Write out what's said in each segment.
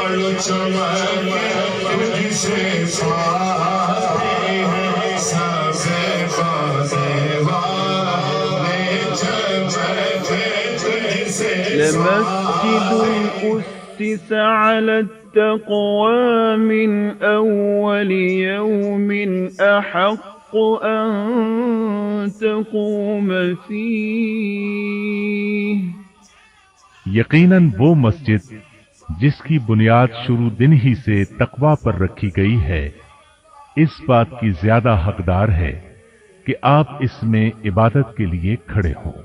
چڑھ چمکے تجھ سے سارے ہیں سب بازے والے چمکے تجھ سے لمسجد أسس على التقوى من أول يوم أحق أن تقوم فيه یقیناً وہ مسجد جس کی بنیاد شروع دن ہی سے تقوی پر رکھی گئی ہے اس بات کی زیادہ حقدار ہے کہ آپ اس میں عبادت کے لیے کھڑے ہوں۔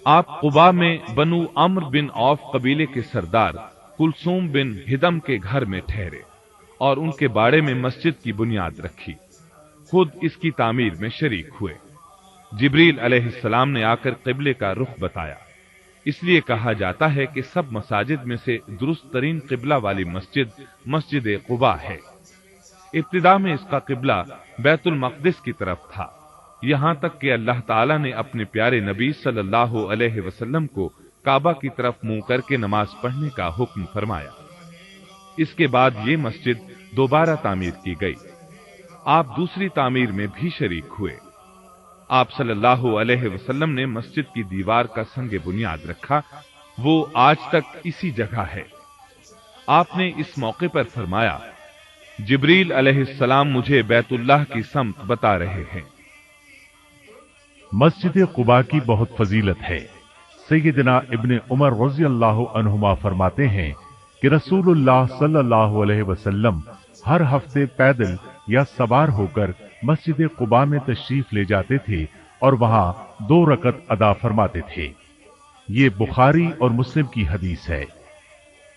آپ قباء میں بنو عمر بن عوف قبیلے کے سردار کلثوم بن ہدم کے گھر میں ٹھہرے اور ان کے باڑے میں مسجد کی بنیاد رکھی، خود اس کی تعمیر میں شریک ہوئے۔ جبریل علیہ السلام نے آ کر قبلے کا رخ بتایا، اس لیے کہا جاتا ہے کہ سب مساجد میں سے درست ترین قبلہ والی مسجد مسجد قباء ہے۔ ابتدا میں اس کا قبلہ بیت المقدس کی طرف تھا، یہاں تک کہ اللہ تعالیٰ نے اپنے پیارے نبی صلی اللہ علیہ وسلم کو کعبہ کی طرف منہ کر کے نماز پڑھنے کا حکم فرمایا۔ اس کے بعد یہ مسجد دوبارہ تعمیر کی گئی۔ آپ دوسری تعمیر میں بھی شریک ہوئے۔ آپ صلی اللہ علیہ وسلم نے مسجد کی دیوار کا سنگ بنیاد رکھا، وہ آج تک اسی جگہ ہے۔ آپ نے اس موقع پر فرمایا، جبریل علیہ السلام مجھے بیت اللہ کی سمت بتا رہے ہیں۔ مسجد قباء کی بہت فضیلت ہے۔ سیدنا ابن عمر رضی اللہ عنہما فرماتے ہیں کہ رسول اللہ صلی اللہ علیہ وسلم ہر ہفتے پیدل یا سوار ہو کر مسجد قباء میں تشریف لے جاتے تھے اور وہاں 2 رکعت ادا فرماتے تھے۔ یہ بخاری اور مسلم کی حدیث ہے۔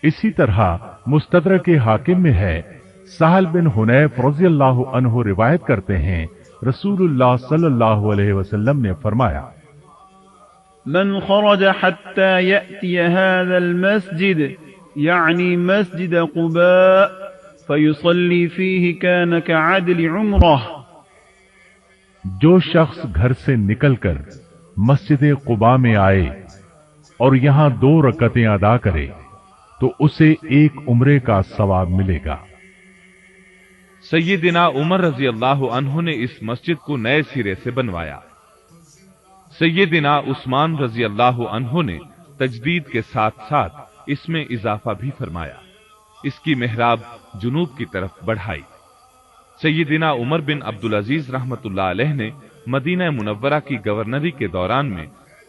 اسی طرح مستدرک حاکم میں ہے، سہل بن حنیف رضی اللہ عنہ روایت کرتے ہیں، رسول اللہ صلی اللہ علیہ وسلم نے فرمایا، من خرج حتى يأتي هذا المسجد يعني مسجد قباء فيصلي فيه كان كعدل عمره جو شخص گھر سے نکل کر مسجد قباء میں آئے اور یہاں 2 رکعتیں ادا کرے تو اسے ایک عمرے کا ثواب ملے گا۔ سیدنا عمر رضی اللہ عنہ نے اس مسجد کو نئے سرے سے بنوایا۔ سیدنا عثمان رضی اللہ عنہ نے تجدید کے ساتھ ساتھ اس میں اضافہ بھی فرمایا، اس کی محراب جنوب کی طرف بڑھائی۔ سیدنا عمر بن عبدالعزیز رحمت اللہ علیہ نے مدینہ منورہ کی گورنری کے دوران میں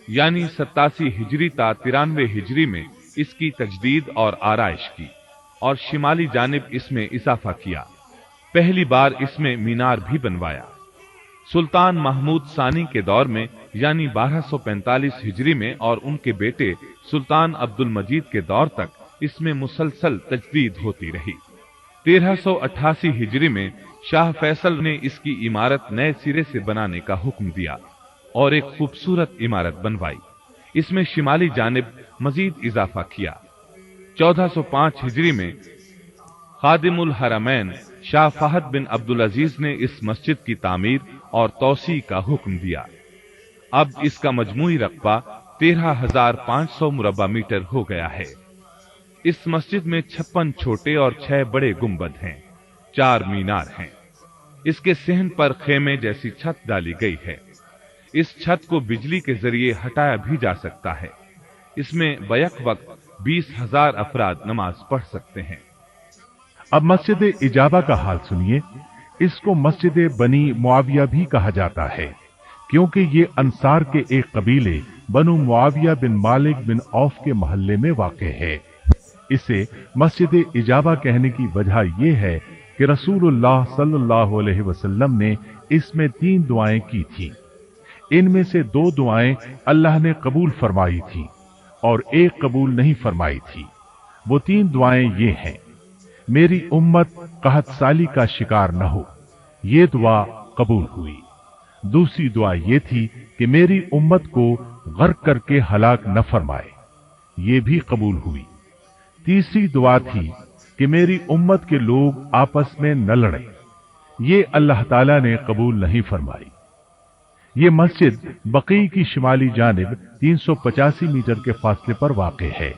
یعنی 87 ہجری تا 93 ہجری میں اس کی تجدید اور آرائش کی اور شمالی جانب اس میں اضافہ کیا۔ پہلی بار اس میں مینار بھی بنوایا۔ سلطان محمود ثانی کے دور میں یعنی 1245 ہجری میں اور ان کے بیٹے سلطان عبد المجید کے دور تک اس میں مسلسل تجدید ہوتی رہی۔ 1388 ہجری میں شاہ فیصل نے اس کی عمارت نئے سرے سے بنانے کا حکم دیا اور ایک خوبصورت عمارت بنوائی۔ اس میں شمالی جانب مزید اضافہ کیا۔ 1405 ہجری میں خادم الحرمین شاہ فہد بن عبدالعزیز نے اس مسجد کی تعمیر اور توسیع کا حکم دیا۔ اب اس کا مجموعی رقبہ 13,500 مربع میٹر ہو گیا ہے۔ اس مسجد میں 56 چھوٹے اور 6 بڑے گنبد ہیں، 4 مینار ہیں۔ اس کے صحن پر خیمے جیسی چھت ڈالی گئی ہے۔ اس چھت کو بجلی کے ذریعے ہٹایا بھی جا سکتا ہے۔ اس میں بیک وقت 20,000 افراد نماز پڑھ سکتے ہیں۔ اب مسجد اجابہ کا حال سنیے۔ اس کو مسجد بنی معاویہ بھی کہا جاتا ہے کیونکہ یہ انصار کے ایک قبیلے بنو معاویہ بن مالک بن عوف کے محلے میں واقع ہے۔ اسے مسجد اجابہ کہنے کی وجہ یہ ہے کہ رسول اللہ صلی اللہ علیہ وسلم نے اس میں 3 دعائیں کی تھیں۔ ان میں سے 2 دعائیں اللہ نے قبول فرمائی تھیں اور ایک قبول نہیں فرمائی تھی۔ وہ 3 دعائیں یہ ہیں، میری امت قحط سالی کا شکار نہ ہو، یہ دعا قبول ہوئی۔ دوسری دعا یہ تھی کہ میری امت کو غرق کر کے ہلاک نہ فرمائے، یہ بھی قبول ہوئی۔ تیسری دعا تھی کہ میری امت کے لوگ آپس میں نہ لڑیں، یہ اللہ تعالیٰ نے قبول نہیں فرمائی۔ یہ مسجد بقیع کی شمالی جانب 385 میٹر کے فاصلے پر واقع ہے۔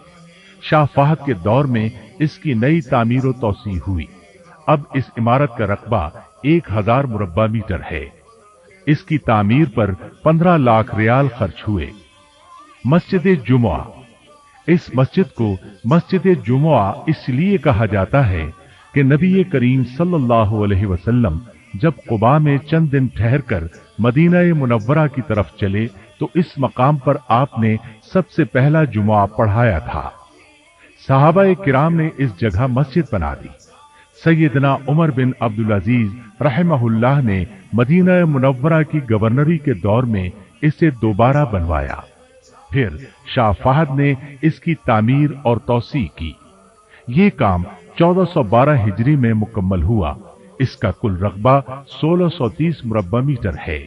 शाह फहद के दौर में इसकी नई तामीर और तौसी हुई। अब इस इमारत का रकबा 1000 मुरब्बा मीटर है। इसकी तामीर पर 15 लाख रियाल खर्च हुए। मस्जिद जुमुआ, इस मस्जिद को मस्जिद जुमुआ इसलिए कहा जाता है कि नबी करीम सल्लल्लाहु अलैहि वसल्लम जब कुबा में चंद दिन ठहरकर मदीना मुनव्वरा की तरफ चले तो इस मकाम पर आपने सबसे पहला जुमुआ पढ़ाया था। सहाबा किराम ने इस जगह मस्जिद बना दी। सैयदना उमर बिन अब्दुल अजीज रहमहुल्लाह ने मदीना मुनव्वरा की गवर्नरी के दौर में इसे दोबारा बनवाया। फिर शाह फहद ने इसकी तामीर और तौसी की। ये काम 1412 हिजरी में मुकम्मल हुआ। इसका कुल रकबा 1630 मुरब्बा मीटर है।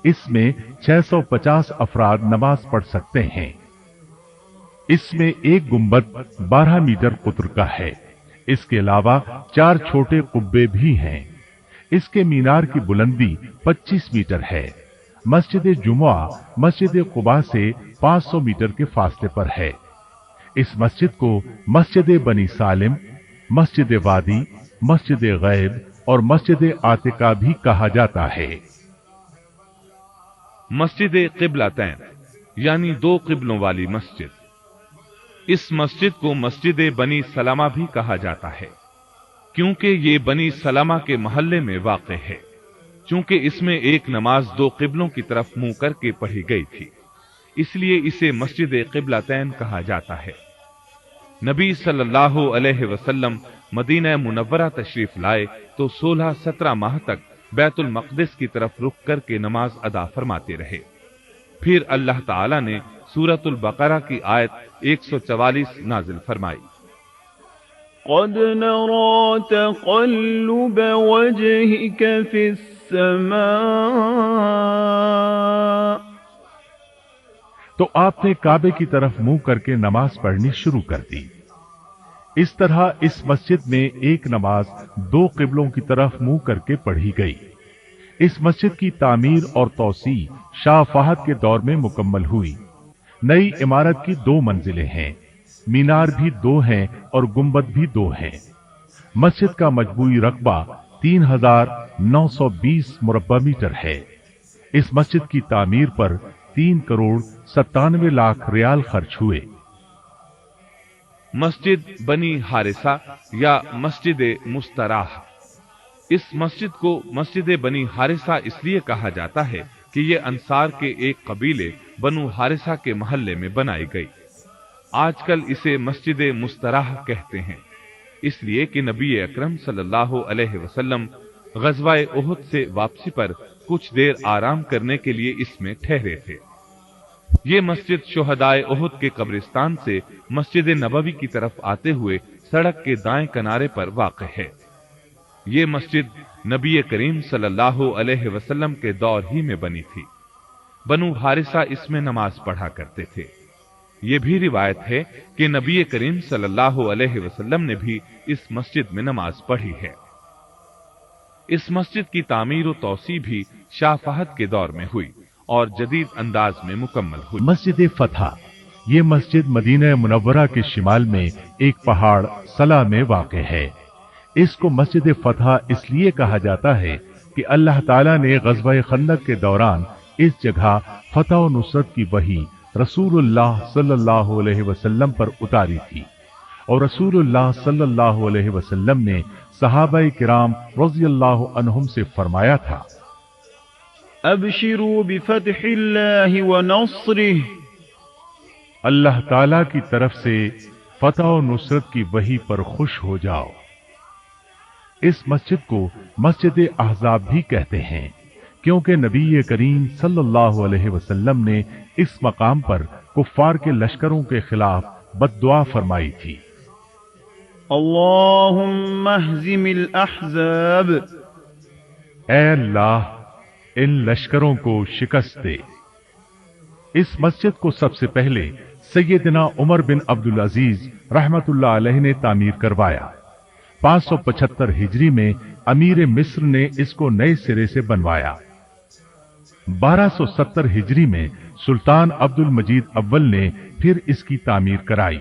इसमें 650 अफराद नमाज पढ़ सकते हैं। इसमें एक गुंबद 12 मीटर कुतर का है। इसके अलावा 4 छोटे कुब्बे भी हैं। इसके मीनार की बुलंदी 25 मीटर है। मस्जिद जुमुआ मस्जिद कुबा से 500 मीटर के फासले पर है। इस मस्जिद को मस्जिद बनी सालिम, मस्जिद वादी, मस्जिद गैब और मस्जिद आतिका भी कहा जाता है। मस्जिद क़िबलतैन यानी 2 क़िबलों वाली मस्जिद। इस मस्जिद को मस्जिद बनी सलामा भी कहा जाता है क्योंकि ये बनी सलामा के मोहल्ले में वाक़ है। चूंकि इसमें एक नमाज 2 क़िबलों की तरफ मुंह करके पढ़ी गई थी, इसलिए इसे मस्जिद क़िबलतैन कहा जाता है। नबी सल्लल्लाहु अलैहि वसल्लम मदीना मुनव्वरा तशरीफ लाए तो 16-17 माह तक बैतुल मक़दिस की तरफ रुख करके नमाज अदा फरमाते रहे। फिर अल्लाह ताला ने सूरतुल बकरा की आयत 144 नाजिल फरमाई। क़द नरा तक़ल्लुब वजहिक फिस्समा, तो आपने काबे की तरफ मुंह करके नमाज पढ़नी शुरू कर दी। इस तरह इस मस्जिद में एक नमाज 2 क़िबलों की तरफ मुंह करके पढ़ी गई। इस मस्जिद की तामीर और तौसी शाह फहद के दौर में मुकम्मल हुई। नई इमारत की 2 मंजिलें हैं। मीनार भी 2 हैं और गुंबद भी 2 हैं। मस्जिद का मजबूई रकबा 3920 मुरब्बा मीटर है। इस मस्जिद की तामीर पर 3 करोड़ 97 लाख रियाल खर्च हुए। मस्जिद बनी हारिसा या मस्जिद मुस्तराह, इस मस्जिद को मस्जिद बनी हारिसा इसलिए कहा जाता है कि ये अंसार के एक कबीले बनु हारिसा के मोहल्ले में बनाई गई। आजकल इसे मस्जिद मुस्तराह कहते हैं, इसलिए कि नबी अकरम सल्लल्लाहु अलैहि वसल्लम ग़ज़वा-ए उहुद से वापसी पर कुछ देर आराम करने के लिए इसमें ठहरे थे। ये मस्जिद शुहदाए उहुद के कब्रिस्तान से मस्जिद नबवी की तरफ आते हुए सड़क के दाएं किनारे पर वाक़ है। ये मस्जिद नबी करीम सल्लल्लाहु अलैहि वसल्लम के दौर ही में बनी थी। बनु हारिसा इसमें नमाज पढ़ा करते थे। ये भी रिवायत है कि नबी करीम सल्लल्लाहु अलैहि वसल्लम ने भी इस मस्जिद में नमाज पढ़ी है। इस मस्जिद की तामीर और तौसी भी शाह फहद के दौर में हुई और जदीद अंदाज में मुकम्मल हुई। मस्जिद फतह, ये मस्जिद मदीना मुनव्वरा के शिमाल में एक पहाड़ सला में वाक़ है। इसको मस्जिद फतह इसलिए कहा जाता है कि अल्लाह ताला ने ग़ज़वा खंदक के दौरान इस जगह फतह और नुसरत की वही रसूलुल्लाह सल्लल्लाहु अलैहि वसल्लम पर उतारी थी और रसूलुल्लाह सल्लल्लाहु अलैहि वसल्लम ने सहाबाए किराम रज़ियल्लाहु अन्हुम से फरमाया था, अबशिरू बिफतहिल्लाहि व नस्रिह, अल्लाह ताला की तरफ से फतह और नुसरत की वही पर खुश हो जाओ। इस मस्जिद को मस्जिद अहज़ाब भी कहते हैं क्योंकि नबी करीम सल्लल्लाहु अलैहि वसल्लम ने इस मकाम पर कुफ्फार के लश्करों के खिलाफ बद्दुआ फरमाई थी। अल्लाहुम्मा अहज़िमिल अहज़ाब, ऐ अल्लाह इन लश्करों को शिकस्त दे। इस मस्जिद को सबसे पहले सैयदना उमर बिन अब्दुल अजीज रहमतुल्लाह अलैह ने तामीर करवाया। 575 हिजरी में अमीर मिस्र ने इसको नए सिरे से बनवाया। 1270 हिजरी में सुल्तान अब्दुल मजीद अव्वल ने फिर इसकी तामीर कराई।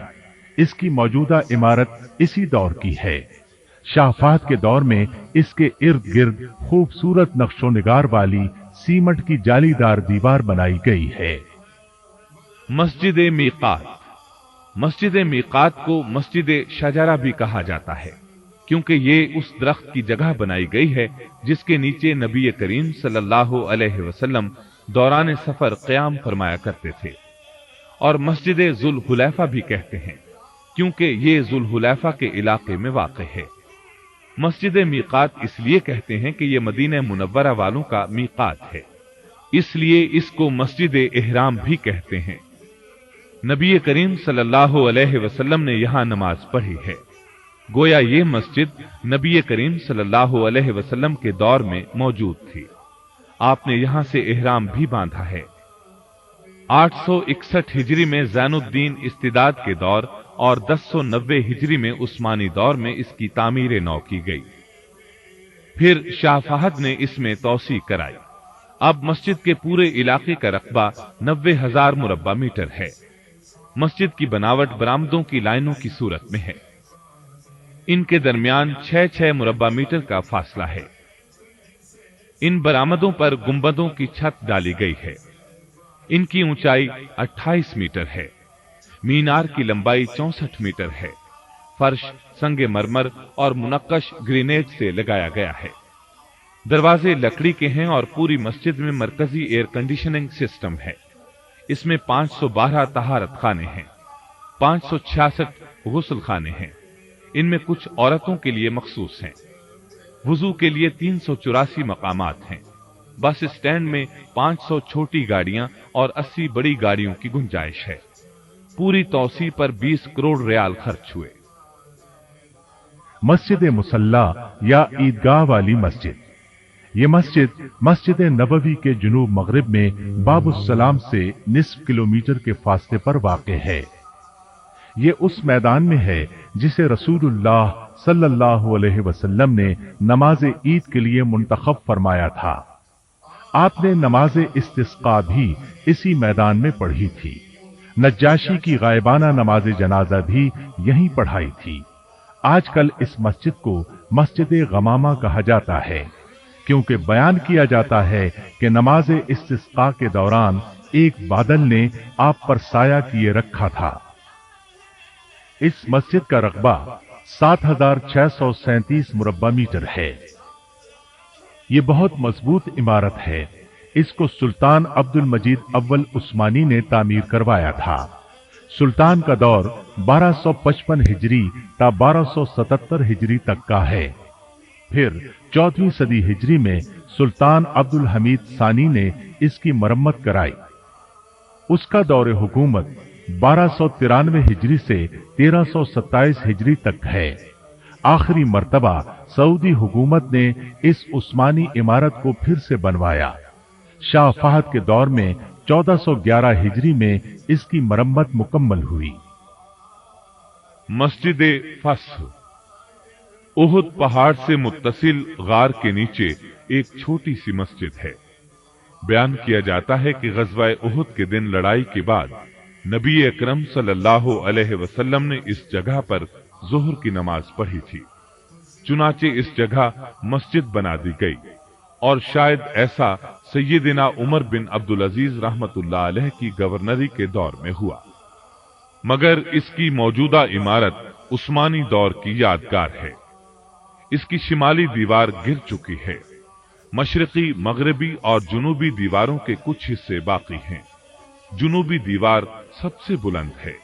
इसकी मौजूदा इमारत इसी दौर की है। शाह फहद के दौर में इसके इर्द गिर्द खूबसूरत नक्शो निगार वाली सीमेंट की जालीदार दीवार बनाई गई है। मस्जिद मीकात। मस्जिद मीकात को मस्जिद शजरा भी कहा जाता है, क्योंकि ये उस दरख्त की जगह बनाई गई है जिसके नीचे नबी करीम सल्लल्लाहु अलैहि वसल्लम दौरान सफर क़याम फरमाया करते थे। और मस्जिद जुल हुलैफा भी कहते हैं, क्योंकि ये जुल हुलैफा के इलाके में वाक़ है। मस्जिद मीकात इसलिए कहते हैं कि ये मदीना मुनव्वरा वालों का मीकात है, इसलिए इसको मस्जिद इहराम भी कहते हैं। नबी करीम सल्लल्लाहु अलैहि वसल्लम ने यहां नमाज पढ़ी है। गोया ये मस्जिद नबी करीम सल्लल्लाहु अलैहि वसल्लम के दौर में मौजूद थी। आपने यहां से इहराम भी बांधा है। 861 हिजरी में ज़ैनुद्दीन इस्तिदाद के दौर और 1090 हिजरी में उस्मानी दौर में इसकी तामीर नौ की गई। फिर शाह फहद ने इसमें तौसी कराई। अब मस्जिद के पूरे इलाके का रकबा 90,000 मुरब्बा मीटर है। मस्जिद की बनावट बरामदों की लाइनों की सूरत में है। इनके दरमियान 6-6 मुरब्बा मीटर का फासला है। इन बरामदों पर गुंबदों की छत डाली गई है। इनकी ऊंचाई 28 मीटर है। मीनार की लंबाई 64 मीटर है। फर्श संगे मरमर और मुनक्कश ग्रेनाइट से लगाया गया है। दरवाजे लकड़ी के हैं और पूरी मस्जिद में मरकजी एयर कंडीशनिंग सिस्टम है। इसमें 512 तहारत खाने हैं, 566 गुस्ल खाने हैं। इनमें कुछ औरतों के लिए मखसूस हैं। वुजू के लिए 384 मकामात हैं। बस स्टैंड में 500 छोटी गाड़ियां और 80 बड़ी गाड़ियों की गुंजाइश है। पूरी तौसी पर 20 करोड़ रियाल खर्च हुए। मस्जिद मुसल्ला या ईदगाह वाली मस्जिद। ये मस्जिद मस्जिद नबवी के जुनूब मगरिब में बाबुस्सलाम से निस्फ किलोमीटर के फासले पर वाक़े है। ये उस मैदान में है जिसे रसूलुल्लाह सल्लल्लाहु अलैहि वसल्लम ने नमाज ईद के लिए मुंतखब फरमाया था। आपने नमाज इस्तिस्का भी इसी मैदान में पढ़ी थी। नज्जाशी की गायबाना नमाज जनाजा भी यहीं पढ़ाई थी। आजकल इस मस्जिद को मस्जिद गमामा कहा जाता है, क्योंकि बयान किया जाता है कि नमाज इस्तिस्का के दौरान एक बादल ने आप पर साया किए रखा था। इस मस्जिद का रकबा 7,637 मुरब्बा मीटर है। ये बहुत मजबूत इमारत है। इसको सुल्तान अब्दुल मजीद अव्वल उस्मानी ने तामीर करवाया था। सुल्तान का दौर 1255 हिजरी ता 1277 हिजरी तक का है। फिर 14वीं सदी हिजरी में सुल्तान अब्दुल हमीद सानी ने इसकी मरम्मत कराई। उसका दौर हुकूमत 1293 हिजरी से 1327 हिजरी तक है। आखिरी मर्तबा सऊदी हुकूमत ने इस उस्मानी इमारत को फिर से बनवाया। शाह फहद के दौर में 1411 हिजरी में इसकी मरम्मत मुकम्मल हुई। मस्जिद फस्ह। उहुद पहाड़ से मुत्तसिल गार के नीचे एक छोटी सी मस्जिद है। बयान किया जाता है कि गज़वा उहुद के दिन लड़ाई के बाद नबी अकरम सल्लल्लाहु अलैहि वसल्लम ने इस जगह पर ज़ोहर की नमाज पढ़ी थी। चुनाचे इस जगह मस्जिद बना दी गई और शायद ऐसा सैयदना उमर बिन अब्दुल अजीज रहमतुल्लाह अलैह की गवर्नरी के दौर में हुआ। मगर इसकी मौजूदा इमारत उस्मानी दौर की यादगार है। इसकी शिमाली दीवार गिर चुकी है। मशरकी, मगरबी और जुनूबी दीवारों के कुछ हिस्से बाकी हैं। जुनूबी दीवार सबसे बुलंद है।